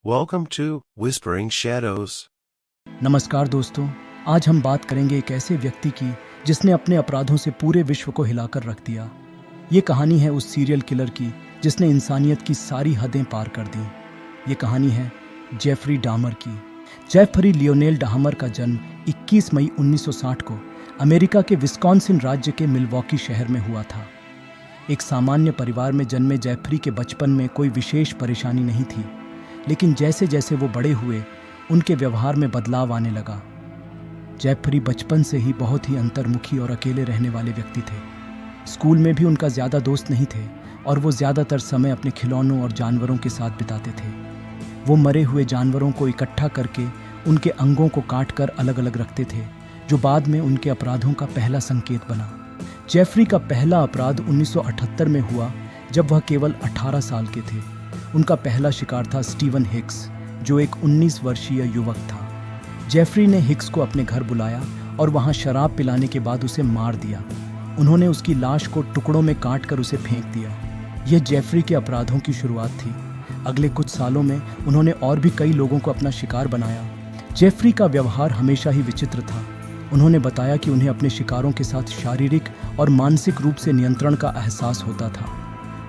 Welcome to Whispering Shadows. नमस्कार दोस्तों, आज हम बात करेंगे एक ऐसे व्यक्ति की जिसने अपने अपराधों से पूरे विश्व को हिलाकर रख दिया। ये कहानी है उस सीरियल किलर की जिसने इंसानियत की सारी हदें पार कर दी। ये कहानी है जेफरी डामर की। जेफरी लियोनेल डामर का जन्म 21 मई 1960 को अमेरिका के विस्कॉन्सिन राज्य के मिल्वॉकी शहर में हुआ था। एक सामान्य परिवार में जन्मे जेफरी के बचपन में कोई विशेष परेशानी नहीं थी, लेकिन जैसे जैसे वो बड़े हुए उनके व्यवहार में बदलाव आने लगा। जेफरी बचपन से ही बहुत ही अंतर्मुखी और अकेले रहने वाले व्यक्ति थे। स्कूल में भी उनका ज़्यादा दोस्त नहीं थे और वो ज़्यादातर समय अपने खिलौनों और जानवरों के साथ बिताते थे। वो मरे हुए जानवरों को इकट्ठा करके उनके अंगों को काट कर अलग अलग रखते थे, जो बाद में उनके अपराधों का पहला संकेत बना। जेफरी का पहला अपराध 1978 में हुआ, जब वह केवल 18 साल के थे। उनका पहला शिकार था स्टीवन हिक्स, जो एक 19 वर्षीय युवक था। जेफरी ने हिक्स को अपने घर बुलाया और वहां शराब पिलाने के बाद उसे मार दिया। उन्होंने उसकी लाश को टुकड़ों में काट कर उसे फेंक दिया। यह जेफरी के अपराधों की शुरुआत थी। अगले कुछ सालों में उन्होंने और भी कई लोगों को अपना शिकार बनाया। जेफरी का व्यवहार हमेशा ही विचित्र था। उन्होंने बताया कि उन्हें अपने शिकारों के साथ शारीरिक और मानसिक रूप से नियंत्रण का एहसास होता था।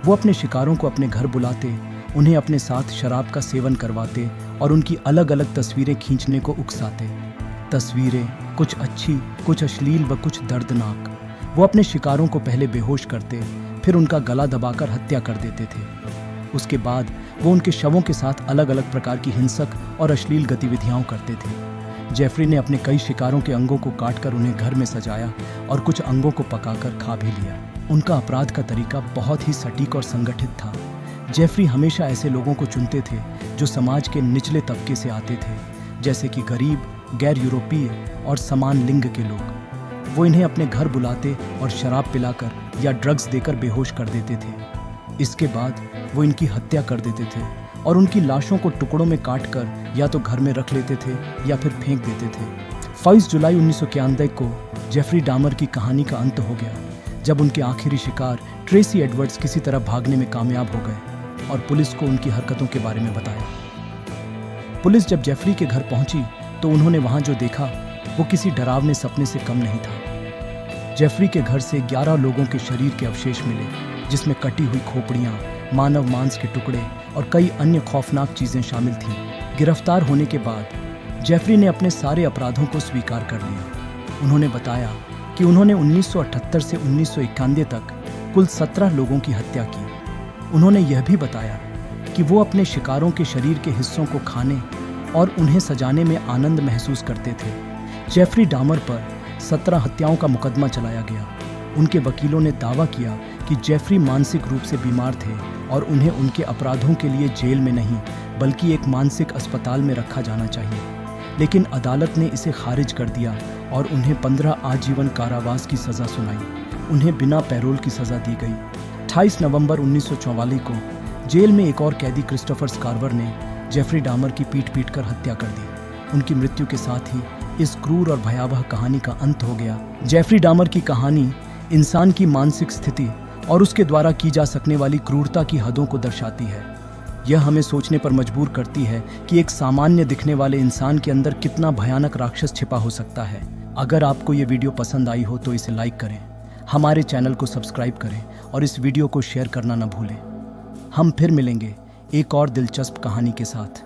वो अपने शिकारों को अपने घर बुलाते, उन्हें अपने साथ शराब का सेवन करवाते और उनकी अलग अलग तस्वीरें खींचने को उकसाते। तस्वीरें कुछ अच्छी, कुछ अश्लील व कुछ दर्दनाक। वो अपने शिकारों को पहले बेहोश करते, फिर उनका गला दबाकर हत्या कर देते थे। उसके बाद वो उनके शवों के साथ अलग अलग प्रकार की हिंसक और अश्लील गतिविधियां करते थे। जेफरी ने अपने कई शिकारों के अंगों को काटकर उन्हें घर में सजाया और कुछ अंगों को पकाकर खा भी लिया। उनका अपराध का तरीका बहुत ही सटीक और संगठित था। जेफरी हमेशा ऐसे लोगों को चुनते थे जो समाज के निचले तबके से आते थे, जैसे कि गरीब, गैर यूरोपीय और समान लिंग के लोग। वो इन्हें अपने घर बुलाते और शराब पिलाकर या ड्रग्स देकर बेहोश कर देते थे। इसके बाद वो इनकी हत्या कर देते थे और उनकी लाशों को टुकड़ों में काटकर या तो घर में रख लेते थे या फिर फेंक देते थे। 22 जुलाई 1991 को जेफरी डामर की कहानी का अंत हो गया, जब उनके आखिरी शिकार ट्रेसी एडवर्ड्स किसी तरह भागने में कामयाब हो गए और पुलिस को उनकी हरकतों के बारे में बताया। पुलिस जब जेफरी के घर पहुंची तो उन्होंने वहां जो देखा वो किसी डरावने सपने से कम नहीं था। जेफरी के घर से 11 लोगों के शरीर के अवशेष मिले, जिसमें कटी हुई खोपड़ियां, मानव मांस के टुकड़े और कई अन्य खौफनाक चीजें शामिल थीं। गिरफ्तार होने के बाद जेफरी ने अपने सारे अपराधों को स्वीकार कर लिया। उन्होंने बताया कि उन्होंने 1978 से 1991 तक कुल 17 लोगों की हत्या की। उन्होंने यह भी बताया कि वो अपने शिकारों के शरीर के हिस्सों को खाने और उन्हें सजाने में आनंद महसूस करते थे। जेफरी डामर पर 17 हत्याओं का मुकदमा चलाया गया। उनके वकीलों ने दावा किया कि जेफरी मानसिक रूप से बीमार थे और उन्हें उनके अपराधों के लिए जेल में नहीं बल्कि एक मानसिक अस्पताल में रखा जाना चाहिए, लेकिन अदालत ने इसे खारिज कर दिया और उन्हें 15 आजीवन कारावास की सज़ा सुनाई। उन्हें बिना पैरोल की सज़ा दी गई। 28 नवंबर 1944 को जेल में एक और कैदी क्रिस्टोफर स्कारवर ने जेफरी डामर की पीट पीट कर हत्या कर दी। उनकी मृत्यु के साथ ही इस क्रूर और भयावह कहानी का अंत हो गया। जेफरी डामर की कहानी इंसान की मानसिक स्थिति और उसके द्वारा की जा सकने वाली क्रूरता की हदों को दर्शाती है। यह हमें सोचने पर मजबूर करती है कि एक सामान्य दिखने वाले इंसान के अंदर कितना भयानक राक्षस छिपा हो सकता है। अगर आपको ये वीडियो पसंद आई हो तो इसे लाइक करें, हमारे चैनल को सब्सक्राइब करें और इस वीडियो को शेयर करना न भूलें। हम फिर मिलेंगे एक और दिलचस्प कहानी के साथ।